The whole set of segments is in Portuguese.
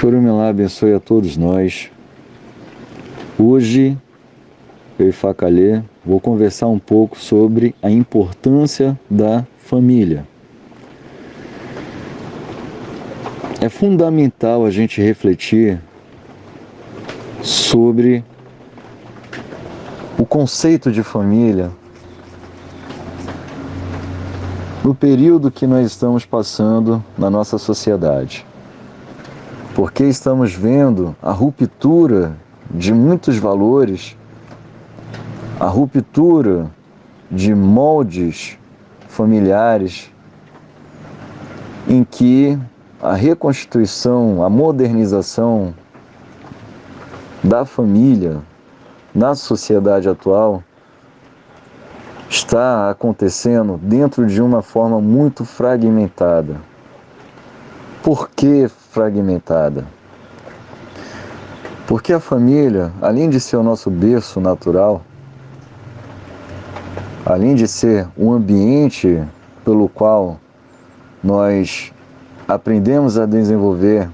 Que Orumilá abençoe a todos nós. Hoje, eu e Facalê vou conversar um pouco sobre a importância da família. É fundamental a gente refletir sobre o conceito de família no período que nós estamos passando na nossa sociedade. Porque estamos vendo a ruptura de muitos valores, a ruptura de moldes familiares em que a reconstituição, a modernização da família na sociedade atual está acontecendo dentro de uma forma muito fragmentada. Por que fragmentada? Porque a família, além de ser o nosso berço natural, além de ser um ambiente pelo qual nós aprendemos a desenvolver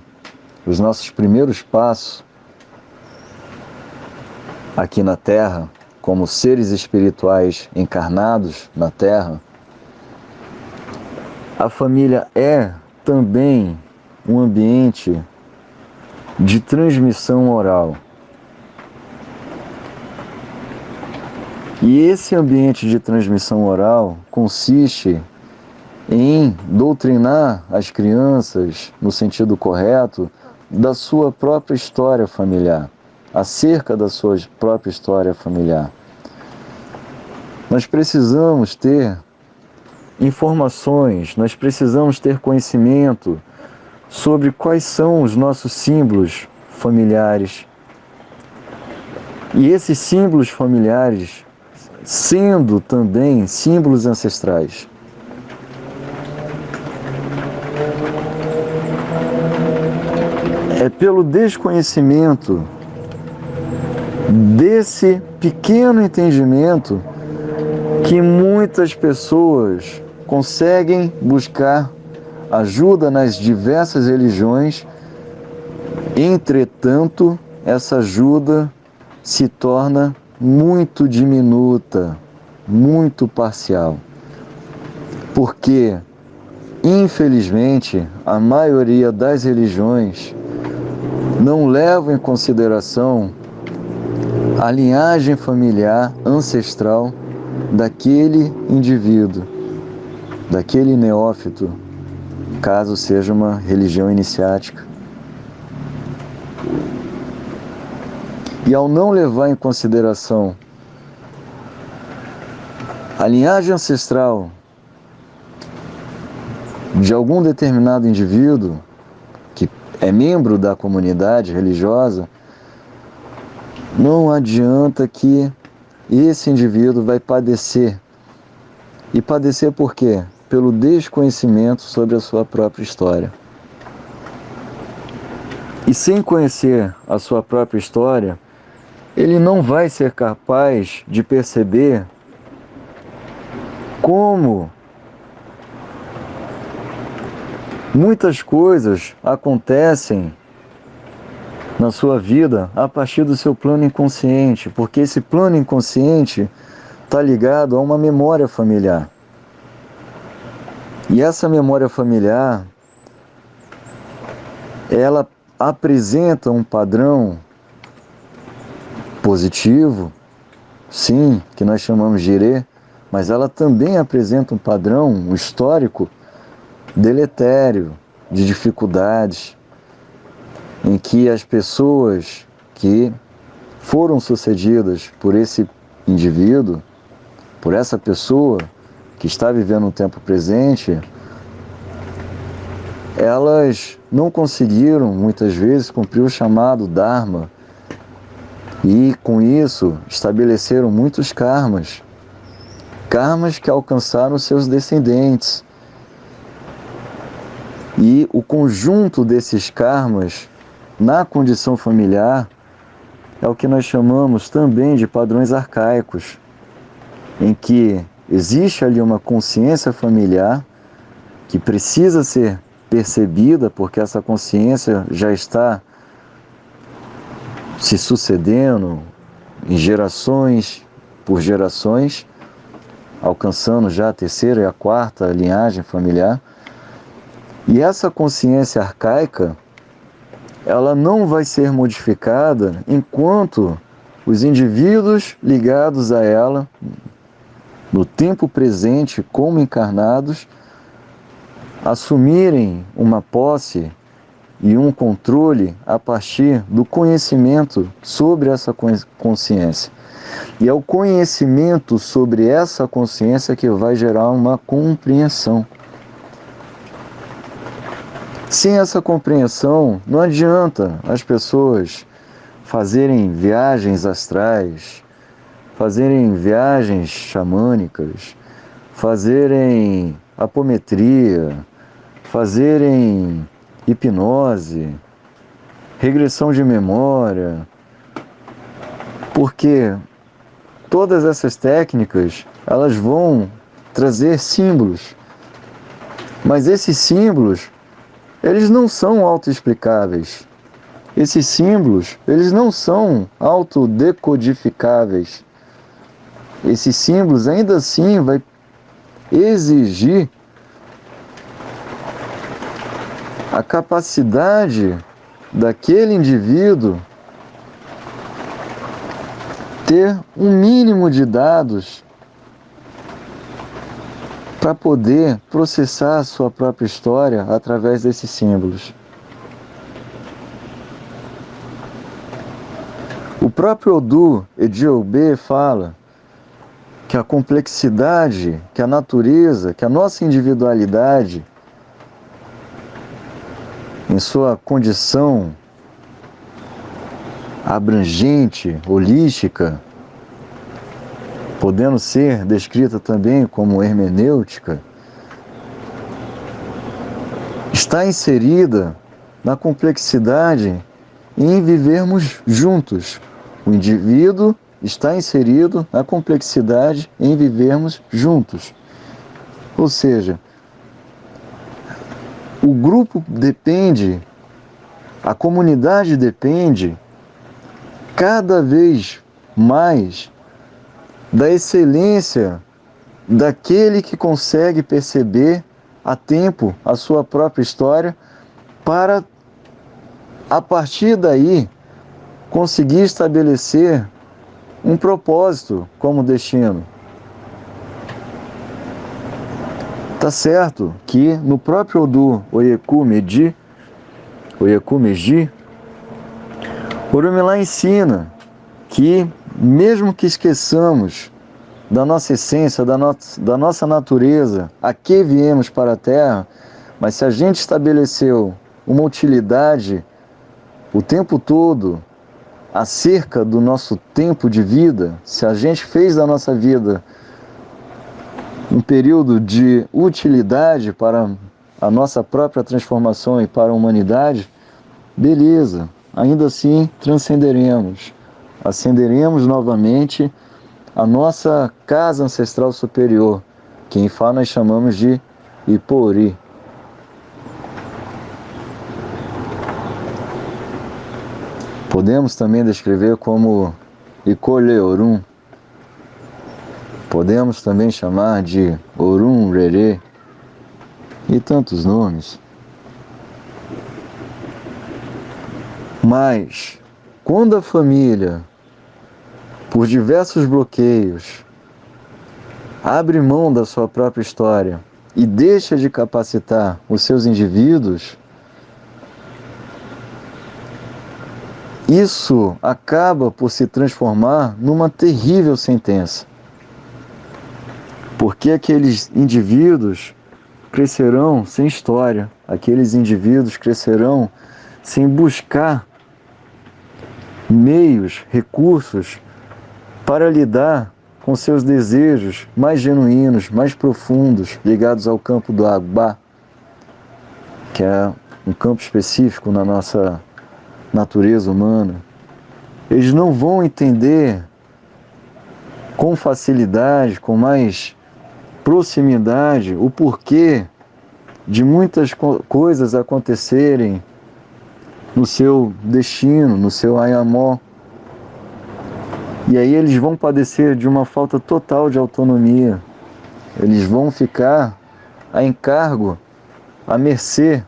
os nossos primeiros passos aqui na Terra, como seres espirituais encarnados na Terra, a família é também um ambiente de transmissão oral. E esse ambiente de transmissão oral consiste em doutrinar as crianças, no sentido correto, da sua própria história familiar, acerca da sua própria história familiar. Nós precisamos ter informações, nós precisamos ter conhecimento sobre quais são os nossos símbolos familiares. E esses símbolos familiares sendo também símbolos ancestrais. É pelo desconhecimento desse pequeno entendimento que muitas pessoas conseguem buscar ajuda nas diversas religiões. Entretanto, essa ajuda se torna muito diminuta, muito parcial. Porque, infelizmente, a maioria das religiões não levam em consideração a linhagem familiar ancestral daquele indivíduo, daquele neófito, caso seja uma religião iniciática. E ao não levar em consideração a linhagem ancestral de algum determinado indivíduo que é membro da comunidade religiosa, não adianta que esse indivíduo vai padecer. E padecer por quê? Pelo desconhecimento sobre a sua própria história. E sem conhecer a sua própria história, ele não vai ser capaz de perceber como muitas coisas acontecem na sua vida a partir do seu plano inconsciente, porque esse plano inconsciente está ligado a uma memória familiar. E essa memória familiar, ela apresenta um padrão positivo, sim, que nós chamamos de Irê, mas ela também apresenta um padrão, um histórico deletério, de dificuldades, em que as pessoas que foram sucedidas por esse indivíduo, por essa pessoa que está vivendo no tempo presente, elas não conseguiram, muitas vezes, cumprir o chamado Dharma, e com isso estabeleceram muitos karmas, karmas que alcançaram seus descendentes. E o conjunto desses karmas na condição familiar é o que nós chamamos também de padrões arcaicos, em que existe ali uma consciência familiar que precisa ser percebida, porque essa consciência já está se sucedendo em gerações por gerações, alcançando já a terceira e a quarta linhagem familiar. E essa consciência arcaica, ela não vai ser modificada enquanto os indivíduos ligados a ela, no tempo presente como encarnados, assumirem uma posse e um controle a partir do conhecimento sobre essa consciência. E é o conhecimento sobre essa consciência que vai gerar uma compreensão. Sem essa compreensão, não adianta as pessoas fazerem viagens astrais, fazerem viagens xamânicas, fazerem apometria, fazerem hipnose, regressão de memória, porque todas essas técnicas, elas vão trazer símbolos, mas esses símbolos, eles não são autoexplicáveis. Esses símbolos, eles não são autodecodificáveis. Esses símbolos, ainda assim, vai exigir a capacidade daquele indivíduo ter um mínimo de dados para poder processar a sua própria história através desses símbolos. O próprio Odu Ediobe fala que a complexidade, que a natureza, que a nossa individualidade, em sua condição abrangente, holística, podendo ser descrita também como hermenêutica, está inserida na complexidade em vivermos juntos. O indivíduo está inserido na complexidade em vivermos juntos. Ou seja, o grupo depende, a comunidade depende cada vez mais da excelência daquele que consegue perceber a tempo a sua própria história para, a partir daí, conseguir estabelecer um propósito como destino. Tá certo que no próprio Odu Oyeku Meji, Orumilá ensina que, mesmo que esqueçamos da nossa essência, da nossa natureza, a que viemos para a Terra, mas se a gente estabeleceu uma utilidade o tempo todo acerca do nosso tempo de vida, se a gente fez da nossa vida um período de utilidade para a nossa própria transformação e para a humanidade, beleza, ainda assim transcenderemos, ascenderemos novamente a nossa casa ancestral superior, que em Fá nós chamamos de Ipori. Podemos também descrever como Ikoleorum. Podemos também chamar de Orum Rere e tantos nomes. Mas, quando a família, por diversos bloqueios, abre mão da sua própria história e deixa de capacitar os seus indivíduos, isso acaba por se transformar numa terrível sentença. Porque aqueles indivíduos crescerão sem história, aqueles indivíduos crescerão sem buscar meios, recursos para lidar com seus desejos mais genuínos, mais profundos, ligados ao campo do Agbá, que é um campo específico na nossa natureza humana. Eles não vão entender com facilidade, com mais proximidade, o porquê de muitas coisas acontecerem no seu destino, no seu ayamó. E aí eles vão padecer de uma falta total de autonomia. Eles vão ficar a encargo, à mercê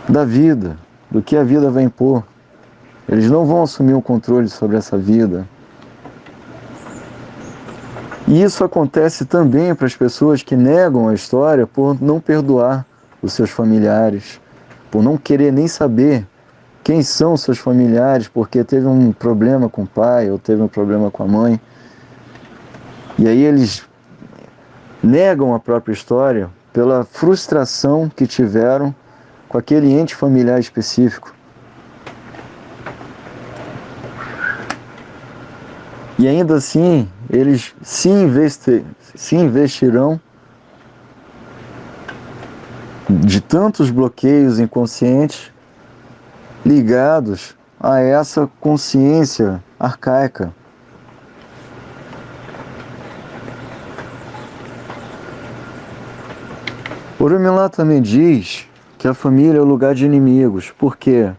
da vida, do que a vida vai impor. Eles não vão assumir o controle sobre essa vida. E isso acontece também para as pessoas que negam a história por não perdoar os seus familiares, por não querer nem saber quem são seus familiares, porque teve um problema com o pai ou teve um problema com a mãe. E aí eles negam a própria história pela frustração que tiveram com aquele ente familiar específico. E ainda assim, eles se investirão de tantos bloqueios inconscientes ligados a essa consciência arcaica. Orunmila também diz que a família é o lugar de inimigos. Por quê?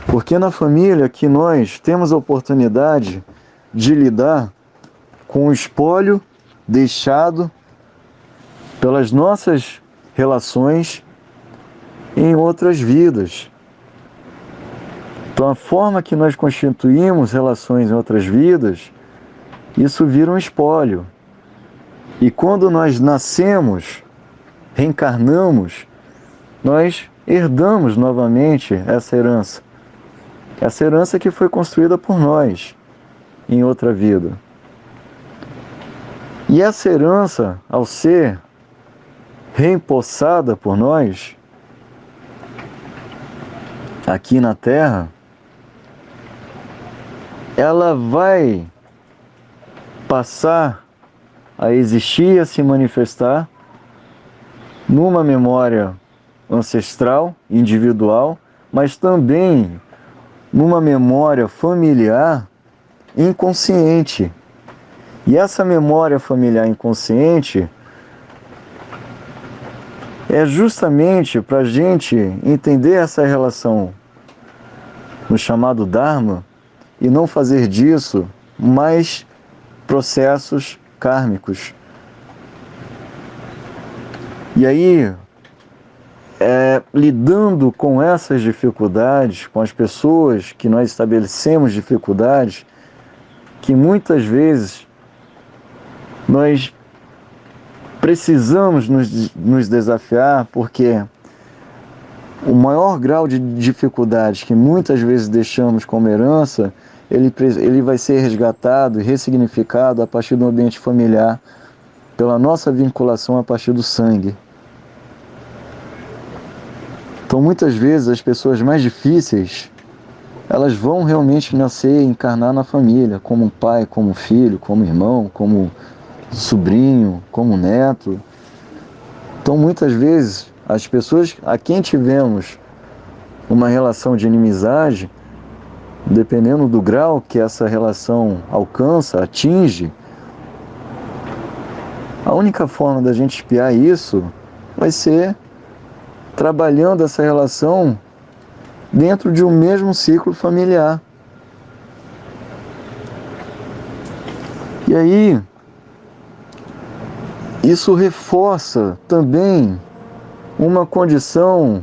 Porque na família que nós temos a oportunidade de lidar com o espólio deixado pelas nossas relações em outras vidas. Então a forma que nós constituímos relações em outras vidas, isso vira um espólio. E quando nós nascemos, reencarnamos, nós herdamos novamente essa herança. Essa herança que foi construída por nós em outra vida. E essa herança, ao ser reempossada por nós, aqui na Terra, ela vai passar a existir e a se manifestar numa memória ancestral, individual, mas também numa memória familiar inconsciente. E essa memória familiar inconsciente é justamente para a gente entender essa relação no chamado Dharma e não fazer disso mais processos kármicos. E aí, lidando com essas dificuldades, com as pessoas que nós estabelecemos dificuldades, que muitas vezes nós precisamos nos desafiar, porque o maior grau de dificuldades que muitas vezes deixamos como herança, ele vai ser resgatado e ressignificado a partir do ambiente familiar, pela nossa vinculação a partir do sangue. Então muitas vezes as pessoas mais difíceis, elas vão realmente nascer e encarnar na família, como um pai, como um filho, como irmão, como sobrinho, como neto. Então muitas vezes as pessoas a quem tivemos uma relação de inimizade, dependendo do grau que essa relação alcança, atinge, a única forma da gente espiar isso vai ser trabalhando essa relação dentro de um mesmo ciclo familiar. E aí, isso reforça também uma condição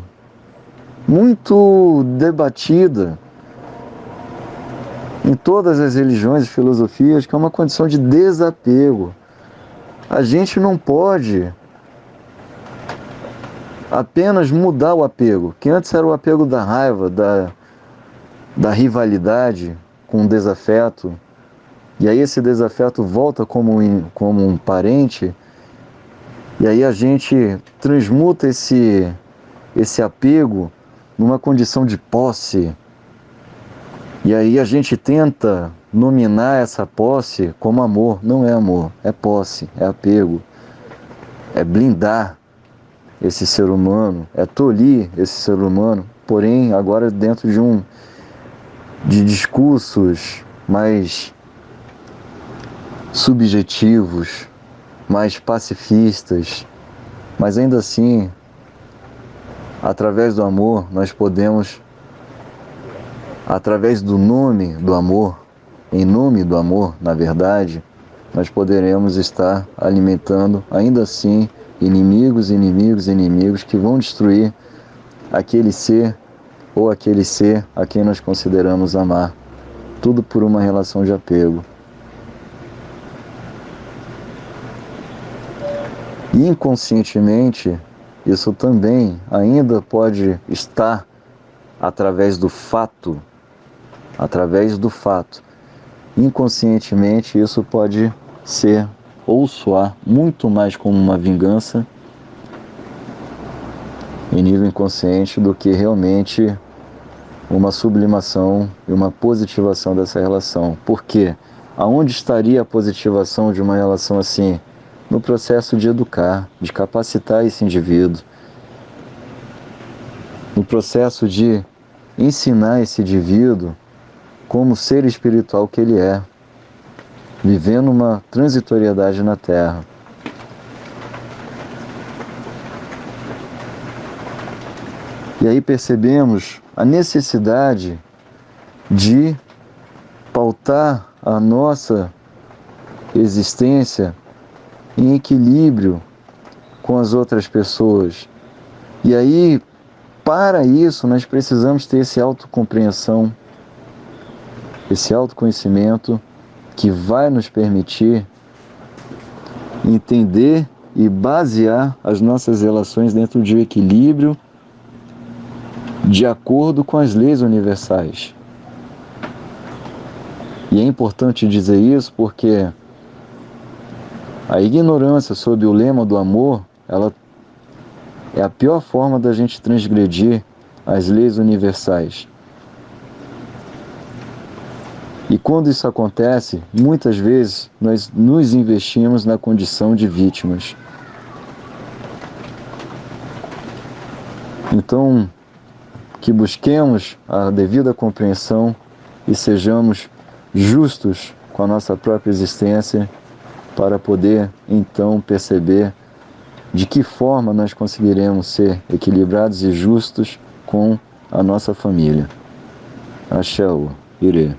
muito debatida em todas as religiões e filosofias, que é uma condição de desapego. A gente não pode apenas mudar o apego, que antes era o apego da raiva, da rivalidade com o desafeto, e aí esse desafeto volta como um parente, e aí a gente transmuta esse apego numa condição de posse, e aí a gente tenta nominar essa posse como amor. Não é amor, é posse, é apego, é blindar esse ser humano, é tolir esse ser humano, porém agora dentro de discursos mais subjetivos, mais pacifistas, mas ainda assim, através do amor, nós podemos, através do nome do amor, em nome do amor, na verdade, nós poderemos estar alimentando, ainda assim, inimigos que vão destruir aquele ser ou aquele ser a quem nós consideramos amar. Tudo por uma relação de apego. E inconscientemente, isso também ainda pode estar através do fato. Inconscientemente, isso pode ser ou soar muito mais como uma vingança em nível inconsciente do que realmente uma sublimação e uma positivação dessa relação. Por quê? Aonde estaria a positivação de uma relação assim? No processo de educar, de capacitar esse indivíduo, no processo de ensinar esse indivíduo como ser espiritual que ele é, vivendo uma transitoriedade na Terra. E aí percebemos a necessidade de pautar a nossa existência em equilíbrio com as outras pessoas. E aí, para isso, nós precisamos ter essa autocompreensão, esse autoconhecimento que vai nos permitir entender e basear as nossas relações dentro de um equilíbrio de acordo com as leis universais. E é importante dizer isso porque a ignorância sobre o lema do amor, ela é a pior forma da gente transgredir as leis universais. E quando isso acontece, muitas vezes nós nos investimos na condição de vítimas. Então, que busquemos a devida compreensão e sejamos justos com a nossa própria existência para poder, então, perceber de que forma nós conseguiremos ser equilibrados e justos com a nossa família. Axé, Irê.